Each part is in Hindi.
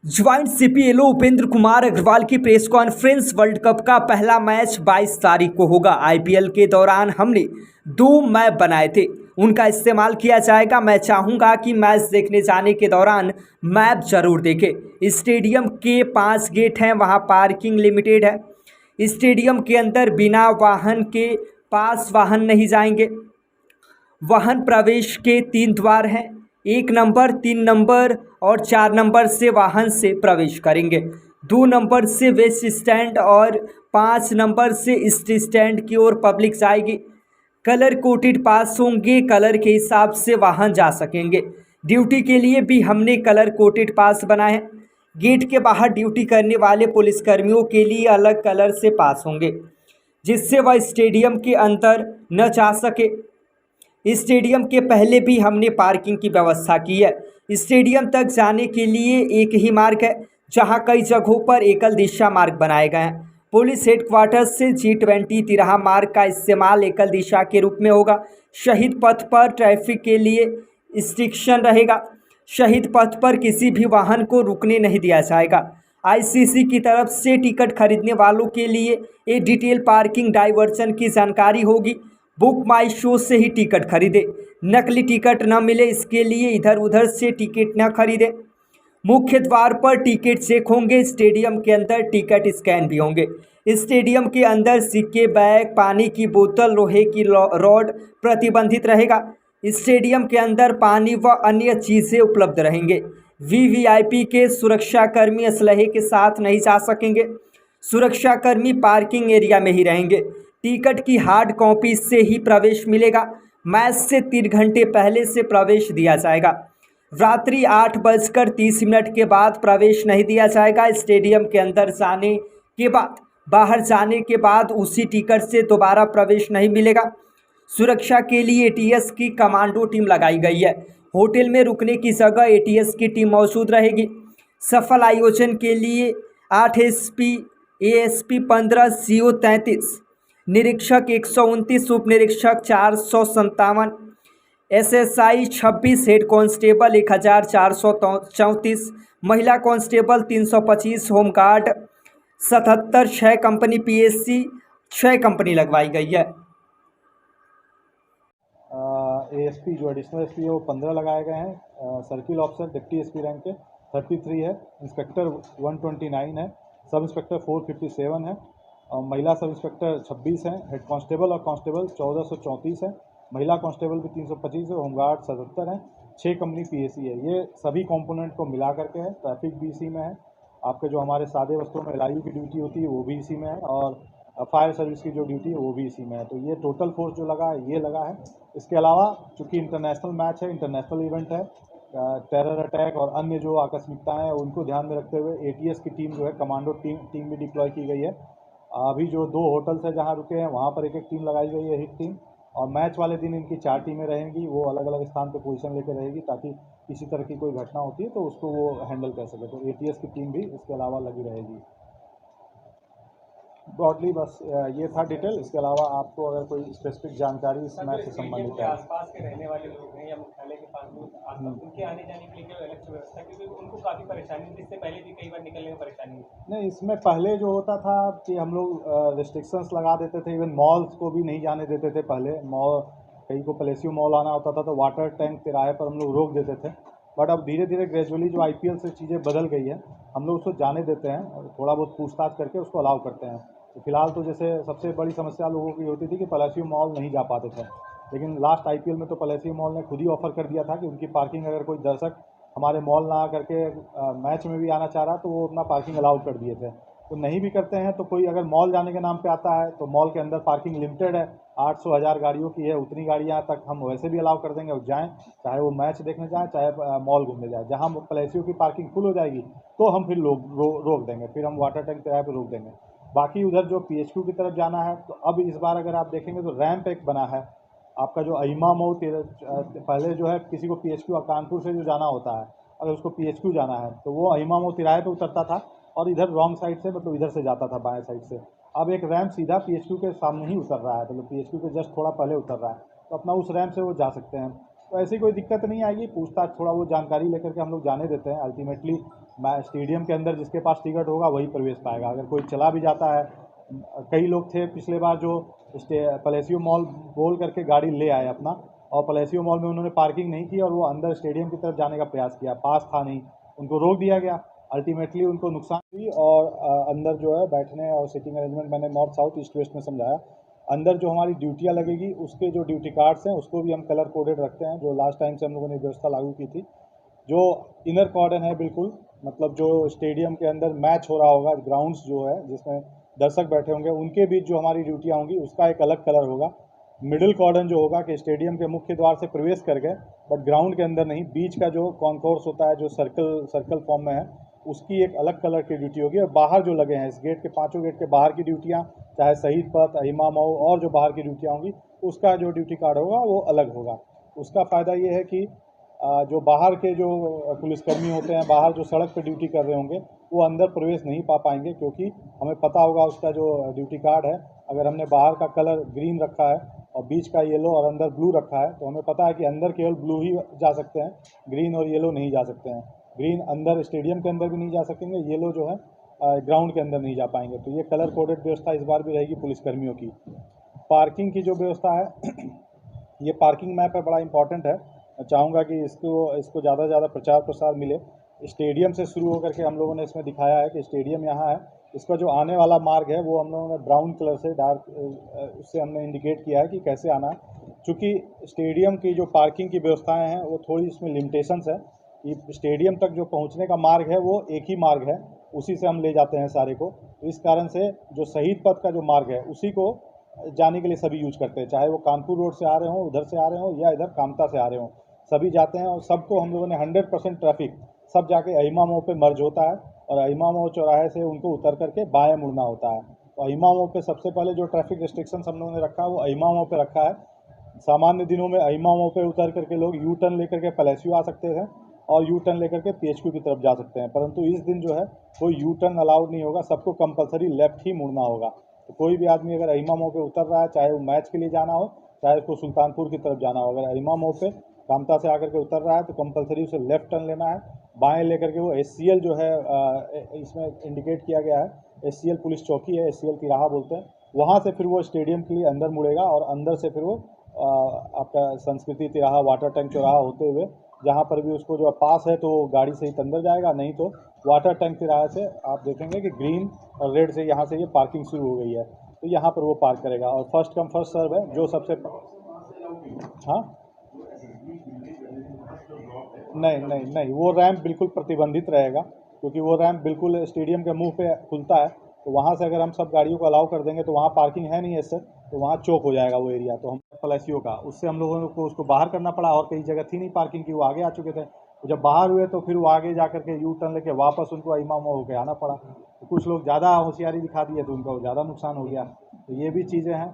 ज्वाइंट सीपीएलओ उपेंद्र कुमार अग्रवाल की प्रेस कॉन्फ्रेंस। वर्ल्ड कप का पहला मैच 22 तारीख को होगा। आईपीएल के दौरान हमने 2 मैप बनाए थे, उनका इस्तेमाल किया जाएगा। मैं चाहूँगा कि मैच देखने जाने के दौरान मैप जरूर देखें। स्टेडियम के 5 गेट हैं, वहाँ पार्किंग लिमिटेड है। स्टेडियम के अंदर बिना वाहन के पास वाहन नहीं जाएंगे। वाहन प्रवेश के 3 द्वार हैं, 1 नंबर, 3 नंबर और 4 नंबर से वाहन से प्रवेश करेंगे। 2 नंबर से वेस्ट स्टैंड और 5 नंबर से ईस्ट स्टैंड की ओर पब्लिक जाएगी। कलर कोटेड पास होंगे, कलर के हिसाब से वाहन जा सकेंगे। ड्यूटी के लिए भी हमने कलर कोटेड पास बनाए हैं। गेट के बाहर ड्यूटी करने वाले पुलिसकर्मियों के लिए अलग कलर से पास होंगे, जिससे वह स्टेडियम के अंदर न जा सके। स्टेडियम के पहले भी हमने पार्किंग की व्यवस्था की है। स्टेडियम तक जाने के लिए एक ही मार्ग है, जहां कई जगहों पर एकल दिशा मार्ग बनाए गए हैं। पुलिस हेडक्वार्टर्स से G20 तिराहा मार्ग का इस्तेमाल एकल दिशा के रूप में होगा। शहीद पथ पर ट्रैफिक के लिए रिस्ट्रिक्शन रहेगा। शहीद पथ पर किसी भी वाहन को रुकने नहीं दिया जाएगा। आईसीसी की तरफ से टिकट खरीदने वालों के लिए एक डिटेल पार्किंग डाइवर्जन की जानकारी होगी। बुक माई शो से ही टिकट खरीदे, नकली टिकट न मिले इसके लिए इधर उधर से टिकट न खरीदे। मुख्य द्वार पर टिकट चेक होंगे। स्टेडियम के अंदर टिकट स्कैन भी होंगे। स्टेडियम के अंदर सिक्के, बैग, पानी की बोतल, लोहे की रॉड प्रतिबंधित रहेगा। स्टेडियम के अंदर पानी व अन्य चीज़ें उपलब्ध रहेंगे। वीवीआईपी के सुरक्षाकर्मी असलहे के साथ नहीं जा सकेंगे। सुरक्षाकर्मी पार्किंग एरिया में ही रहेंगे। टिकट की हार्ड कॉपी से ही प्रवेश मिलेगा। मैच से 3 घंटे पहले से प्रवेश दिया जाएगा। रात्रि 8:30 के बाद प्रवेश नहीं दिया जाएगा। स्टेडियम के अंदर जाने के बाद बाहर जाने के बाद उसी टिकट से दोबारा प्रवेश नहीं मिलेगा। सुरक्षा के लिए एटीएस की कमांडो टीम लगाई गई है। होटल में रुकने की जगह एटीएस की टीम मौजूद रहेगी। सफल आयोजन के लिए 8 एसपी, एएसपी 15, सीओ 33, निरीक्षक 129, उप निरीक्षक 457, एसएसआई 26, हेड कांस्टेबल 1434, महिला constable 325, home guard 77, 6 company PSC 6 company लगवाई गई है। एएसपी जो एडिशनल एसपी है वो 15 लगाए गए हैं। Circle officer deputy SP rank के 33 है। इंस्पेक्टर 129 है। सब इंस्पेक्टर 457 है। महिला सब इंस्पेक्टर 26 हैं। हेड कांस्टेबल और कांस्टेबल 1434 है। महिला कांस्टेबल भी 325 है। होमगार्ड 77 है। 6 कंपनी पीएसी है। ये सभी कंपोनेंट को मिला करके है। ट्रैफिक भी इसी में है। आपके जो हमारे सादे वस्त्रों में एलआईयू की ड्यूटी होती है वो भी इसी में है, और फायर सर्विस की जो ड्यूटी है वो भी इसी में है। तो ये टोटल फोर्स जो लगा है ये लगा है। इसके अलावा चूँकि इंटरनेशनल मैच है, इंटरनेशनल इवेंट है, टेरर अटैक और अन्य जो आकस्मिकताएँ हैं उनको ध्यान में रखते हुए एटीएस की टीम जो है, कमांडो टीम भी डिप्लॉय की गई है। अभी जो 2 होटल्स है जहाँ रुके हैं वहाँ पर एक टीम लगाई गई है, हिट टीम। और मैच वाले दिन इनकी 4 टीमें रहेंगी, वो अलग अलग स्थान पर पोजीशन लेकर रहेगी, ताकि किसी तरह की कोई घटना होती है तो उसको वो हैंडल कर सके। तो एटीएस की टीम भी इसके अलावा लगी रहेगी। ब्रॉडली बस ये था डिटेल। इसके अलावा आपको अगर कोई स्पेसिफिक जानकारी इस मैच से संबंधित है। आसपास के रहने वाले लोग हैं या मुख्यालय के पास उनके आने जाने के लिए कोई अलग से व्यवस्था, क्योंकि उनको काफ़ी परेशानी होती है। इससे पहले भी कई बार निकलने में परेशानी होती। नहीं, इसमें पहले जो होता था कि हम लोग रिस्ट्रिक्शंस लगा देते थे। इवन मॉल्स को भी नहीं जाने देते थे पहले। मॉल, कहीं को पलेसियो मॉल आना होता था तो वाटर टैंक किराए पर हम लोग रोक देते थे। बट अब धीरे धीरे ग्रेजुअली जो आईपीएल से चीज़ें बदल गई है, हम लोग उसको जाने देते हैं और थोड़ा बहुत पूछताछ करके उसको अलाउ करते हैं। तो फिलहाल तो जैसे सबसे बड़ी समस्या लोगों की होती थी कि पलेसियो मॉल नहीं जा पाते थे, लेकिन लास्ट आईपीएल में तो पलेसियो मॉल ने खुद ही ऑफर कर दिया था कि उनकी पार्किंग, अगर कोई दर्शक हमारे मॉल ना करके मैच में भी आना चाह रहा तो वो अपना पार्किंग अलाउ कर दिए थे। तो नहीं भी करते हैं तो कोई अगर मॉल जाने के नाम पे आता है तो मॉल के अंदर पार्किंग लिमिटेड है, 800-1000 गाड़ियों की है। उतनी गाड़ियाँ तक हम वैसे भी अलाउ कर देंगे और जाएँ, चाहे वो मैच देखने जाएँ चाहे मॉल घूमने जाए। जहाँ पलेसियो की पार्किंग फुल हो जाएगी तो हम फिर लोग रोक देंगे, फिर हम वाटर टैंक किराए पर रोक देंगे। बाकी उधर जो पीएचक्यू की तरफ जाना है तो अब इस बार अगर आप देखेंगे तो रैंप एक बना है। आपका जो अहिमा मऊ, पहले जो है किसी को पीएचक्यू कानपुर से जो जाना होता है, अगर उसको पीएचक्यू जाना है तो वो अहिमा मऊ तिराहे पे उतरता था और इधर रॉन्ग साइड से, मतलब इधर से जाता था बाएं साइड से। अब एक रैंप सीधा पीएचक्यू के सामने ही उतर रहा है, मतलब पीएचक्यू के जस्ट थोड़ा पहले उतर रहा है, तो अपना उस रैंप से वो जा सकते हैं। तो ऐसी कोई दिक्कत नहीं आएगी। पूछताछ थोड़ा वो जानकारी लेकर के हम लोग जाने देते हैं। अल्टीमेटली स्टेडियम के अंदर जिसके पास टिकट होगा वही प्रवेश पाएगा। अगर कोई चला भी जाता है, कई लोग थे पिछले बार जो पलेसियो मॉल बोल करके गाड़ी ले आए अपना, और पलेसियो मॉल में उन्होंने पार्किंग नहीं की और वो अंदर स्टेडियम की तरफ जाने का प्रयास किया, पास था नहीं, उनको रोक दिया गया। अल्टीमेटली उनको नुकसान हुई और अंदर जो है बैठने और सिटिंग अरेंजमेंट मैंने नॉर्थ साउथ ईस्ट वेस्ट में समझाया। अंदर जो हमारी ड्यूटियाँ लगेगी उसके जो ड्यूटी कार्ड्स हैं उसको भी हम कलर कोडेड रखते हैं, जो लास्ट टाइम से हम लोगों ने व्यवस्था लागू की थी। जो इनर कॉर्डन है बिल्कुल, मतलब जो स्टेडियम के अंदर मैच हो रहा होगा, ग्राउंड्स जो है जिसमें दर्शक बैठे होंगे उनके बीच जो हमारी ड्यूटियाँ होंगी उसका एक अलग कलर होगा। मिडिल कॉर्डन जो होगा कि स्टेडियम के मुख्य द्वार से प्रवेश कर गए बट ग्राउंड के अंदर नहीं, बीच का जो कॉन्कोर्स होता है जो सर्कल फॉर्म में है उसकी एक अलग कलर की ड्यूटी होगी। और बाहर जो लगे हैं इस गेट के, पांचों गेट के बाहर की ड्यूटियाँ, चाहे शहीद पथ, अहिमा मऊ और जो बाहर की ड्यूटियाँ होंगी उसका जो ड्यूटी कार्ड होगा वो अलग होगा। उसका फ़ायदा ये है कि जो बाहर के जो पुलिसकर्मी होते हैं, बाहर जो सड़क पर ड्यूटी कर रहे होंगे वो अंदर प्रवेश नहीं पा पाएंगे, क्योंकि हमें पता होगा उसका जो ड्यूटी कार्ड है, अगर हमने बाहर का कलर ग्रीन रखा है और बीच का येलो और अंदर ब्लू रखा है तो हमें पता है कि अंदर केवल ब्लू ही जा सकते हैं, ग्रीन और येलो नहीं जा सकते हैं। ग्रीन अंदर स्टेडियम के अंदर भी नहीं जा सकेंगे, येलो जो है ग्राउंड के अंदर नहीं जा पाएंगे। तो ये कलर कोडेड व्यवस्था इस बार भी रहेगी पुलिसकर्मियों की। पार्किंग की जो व्यवस्था है ये पार्किंग मैप है, बड़ा इंपॉर्टेंट है। मैं चाहूँगा कि इसको ज़्यादा से ज़्यादा प्रचार प्रसार मिले। स्टेडियम से शुरू होकर के हम लोगों ने इसमें दिखाया है कि स्टेडियम यहाँ है, इसका जो आने वाला मार्ग है वो हम लोगों ने ब्राउन कलर से डार्क उससे हमने इंडिकेट किया है कि कैसे आना है। चूँकि स्टेडियम की जो पार्किंग की व्यवस्थाएँ हैं वो थोड़ी इसमें लिमिटेशंस है कि स्टेडियम तक जो पहुँचने का मार्ग है वो एक ही मार्ग है, उसी से हम ले जाते हैं सारे को। तो इस कारण से जो शहीद पथ का जो मार्ग है उसी को जाने के लिए सभी यूज करते हैं, चाहे वो कानपुर रोड से आ रहे हों, उधर से आ रहे हों या इधर कामता से आ रहे हों, सभी जाते हैं। और सबको हम लोगों ने 100% ट्रैफिक सब जाके अहिमा मोड़ पे मर्ज होता है और अहिमा मोड़ चौराहे से उनको उतर करके बाएं मुड़ना होता है। तो अहिमा मोड़ पे सबसे पहले जो ट्रैफिक रिस्ट्रिक्शंस हम लोगों ने रखा है वो अहिमा मोड़ पे रखा है। सामान्य दिनों में अहिमा मोड़ पे उतर करके लोग यू टर्न लेकर के पलेसियो आ सकते हैं और यू टर्न लेकर के PHQ की तरफ जा सकते हैं, परंतु इस दिन जो है कोई यू टर्न अलाउड नहीं होगा, सबको कंपलसरी लेफ्ट ही मुड़ना होगा। तो कोई भी आदमी अगर अहिमा मोड़ पे उतर रहा है, चाहे वो मैच के लिए जाना हो चाहे उसको सुल्तानपुर की तरफ जाना हो, अगर अहिमा मोड़ पे कामता से आकर के उतर रहा है तो कंपलसरी उसे लेफ्ट टर्न लेना है, बाएं लेकर के वो SCL जो है इसमें इंडिकेट किया गया है, SCL पुलिस चौकी है, SCL तिराहा बोलते हैं, वहाँ से फिर वो स्टेडियम के लिए अंदर मुड़ेगा और अंदर से फिर वो आपका संस्कृति तिराहा, वाटर टैंक चौराहा होते हुए जहाँ पर भी उसको जो पास है तो गाड़ी से ही अंदर जाएगा, नहीं तो वाटर टैंक तिराहे से आप देखेंगे कि ग्रीन और रेड से यहाँ से ये पार्किंग शुरू हो गई है, तो यहाँ पर वो पार्क करेगा और फर्स्ट कम फर्स्ट सर्व है जो सबसे। हाँ नहीं, वो रैंप बिल्कुल प्रतिबंधित रहेगा, क्योंकि वो रैंप बिल्कुल स्टेडियम के मुंह पे खुलता है, तो वहाँ से अगर हम सब गाड़ियों को अलाउ कर देंगे तो वहाँ पार्किंग है नहीं ऐसे, तो वहाँ चौक हो जाएगा वो एरिया। तो हम पलेसियो का उससे हम लोगों को उसको बाहर करना पड़ा और कई जगह थी नहीं पार्किंग की, वो आगे आ चुके थे, तो जब बाहर हुए तो फिर वो आगे जा करके यू टर्न लेके वापस उनको अहिमा मोड़ होकर आना पड़ा। तो कुछ लोग ज़्यादा होशियारी दिखा दिए तो उनको ज़्यादा नुकसान हो गया। तो ये भी चीज़ें हैं।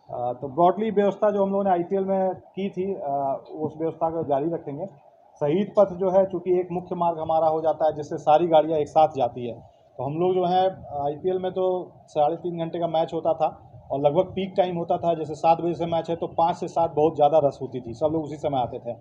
तो ब्रॉडली व्यवस्था जो हम लोगों ने IPL में की थी उस व्यवस्था को जारी रखेंगे। शहीद पथ जो है चूँकि एक मुख्य मार्ग हमारा हो जाता है जिससे सारी गाड़ियाँ एक साथ जाती है, तो हम लोग जो है IPL में तो 3.5 घंटे का मैच होता था और लगभग पीक टाइम होता था, जैसे 7 बजे से मैच है तो 5 से 7 बहुत ज़्यादा रश होती थी, सब लोग उसी समय आते थे।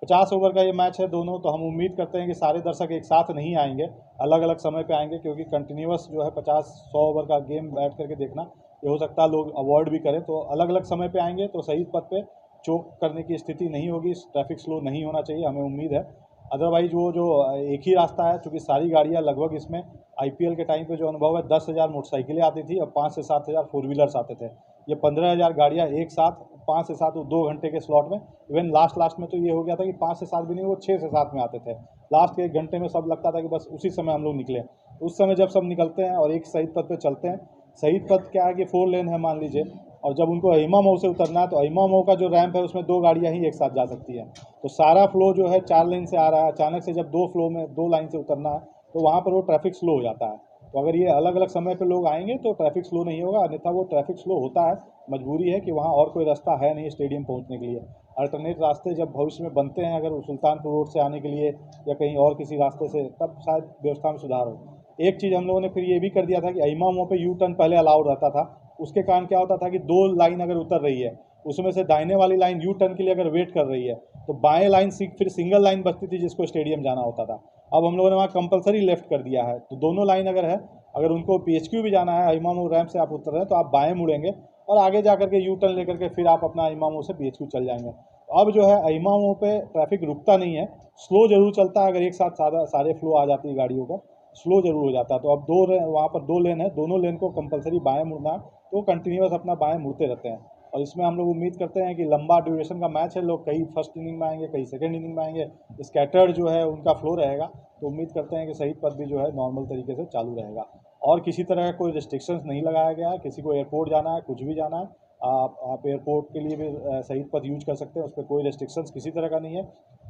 50 ओवर का ये मैच है दोनों, तो हम उम्मीद करते हैं कि सारे दर्शक एक साथ नहीं आएंगे, अलग अलग समय पे आएंगे, क्योंकि कंटिन्यूअस जो है 50-100 ओवर का गेम बैठ करके देखना ये हो सकता है लोग अवॉइड भी करें, तो अलग अलग समय पे आएंगे तो शहीद पथ पे चोक करने की स्थिति नहीं होगी, ट्रैफिक स्लो नहीं होना चाहिए, हमें उम्मीद है। अदरवाइज वो जो एक ही रास्ता है, चूँकि सारी गाड़ियाँ लगभग इसमें IPL के टाइम पे जो अनुभव है 10,000 मोटरसाइकिलें आती थी और 5 से 7,000 4 व्हीलर्स आते थे, ये 15,000 गाड़ियाँ एक साथ 5 से 7 2 घंटे के स्लॉट में, इवन लास्ट में तो ये हो गया था कि 5 से 7 भी नहीं, वो 6 से 7 में आते थे। लास्ट के 1 घंटे में सब लगता था कि बस उसी समय हम लोग निकले। उस समय जब सब निकलते हैं और एक शहीद पथ पे चलते हैं, शहीद पथ क्या है कि 4 लेन है मान लीजिए, और जब उनको अहिमा मोड़ से उतरना है तो अहिमा मोड़ का जो रैंप है उसमें 2 गाड़ियाँ ही एक साथ जा सकती है, तो सारा फ्लो जो है 4 लेन से आ रहा है, अचानक से जब 2 फ्लो में 2 लाइन से उतरना है तो वहाँ पर वो ट्रैफिक स्लो हो जाता है। तो अगर ये अलग अलग समय पर लोग आएंगे तो ट्रैफिक स्लो नहीं होगा, अन्यथा वो ट्रैफिक स्लो होता है, मजबूरी है कि वहाँ और कोई रास्ता है नहीं स्टेडियम पहुँचने के लिए। अल्टरनेट रास्ते जब भविष्य में बनते हैं, अगर सुल्तानपुर रोड से आने के लिए या कहीं और किसी रास्ते से, तब शायद व्यवस्था में सुधार हो। एक चीज़ हम लोगों ने फिर ये भी कर दिया था कि अहिमा मोड़ पे यू टर्न पहले अलाउड रहता था, उसके कारण क्या होता था कि 2 लाइन अगर उतर रही है उसमें से दाहिने वाली लाइन यू टर्न के लिए अगर वेट कर रही है तो बाएं लाइन फिर सिंगल लाइन बचती थी जिसको स्टेडियम जाना होता था। अब हम लोगों ने वहाँ कंपलसरी लेफ्ट कर दिया है, तो दोनों लाइन अगर उनको PHQ भी जाना है, इमामो रैंप से आप उतर रहे हैं तो आप बाएं मुड़ेंगे और आगे जा करके यू टर्न लेकर के फिर आप अपना इमामो से PHQ चल जाएंगे। अब जो है इमामो पे ट्रैफिक रुकता नहीं है, स्लो जरूर चलता है। अगर एक साथ सारे फ्लो आ जाती है गाड़ियों का, स्लो जरूर हो जाता है। तो अब वहाँ पर 2 लेन है, दोनों लेन को कंपलसरी बाएं मुड़ना है, तो कंटिन्यूस अपना बाएं मुड़ते रहते हैं। और इसमें हम लोग उम्मीद करते हैं कि लंबा ड्यूरेशन का मैच है, लोग कई फर्स्ट इनिंग में आएंगे, कई सेकंड इनिंग में आएंगे, स्कैटर्ड जो है उनका फ्लो रहेगा। तो उम्मीद करते हैं कि शहीद पथ भी जो है नॉर्मल तरीके से चालू रहेगा और किसी तरह का कोई रिस्ट्रिक्शंस नहीं लगाया गया है। किसी को एयरपोर्ट जाना है, कुछ भी जाना है, आप एयरपोर्ट के लिए भी शहीद पथ यूज कर सकते हैं, उस पर कोई रिस्ट्रिक्शंस किसी तरह का नहीं है।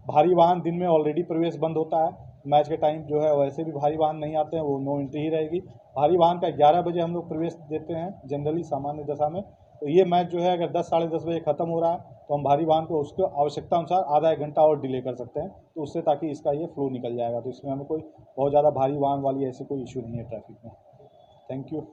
भारी वाहन दिन में ऑलरेडी प्रवेश बंद होता है, मैच के टाइम जो है वैसे भी भारी वाहन नहीं आते हैं, वो नो एंट्री ही रहेगी। भारी वाहन का 11 बजे हम लोग प्रवेश देते हैं जनरली सामान्य दशा में। तो ये मैच जो है अगर 10 साढ़े 10 बजे ख़त्म हो रहा है तो हम भारी वाहन को उसको आवश्यकता अनुसार आधा 1 घंटा और डिले कर सकते हैं, तो उससे ताकि इसका ये फ्लो निकल जाएगा। तो इसमें हमें कोई बहुत ज़्यादा भारी वाहन वाली ऐसी कोई इशू नहीं है ट्रैफिक में। Thank you.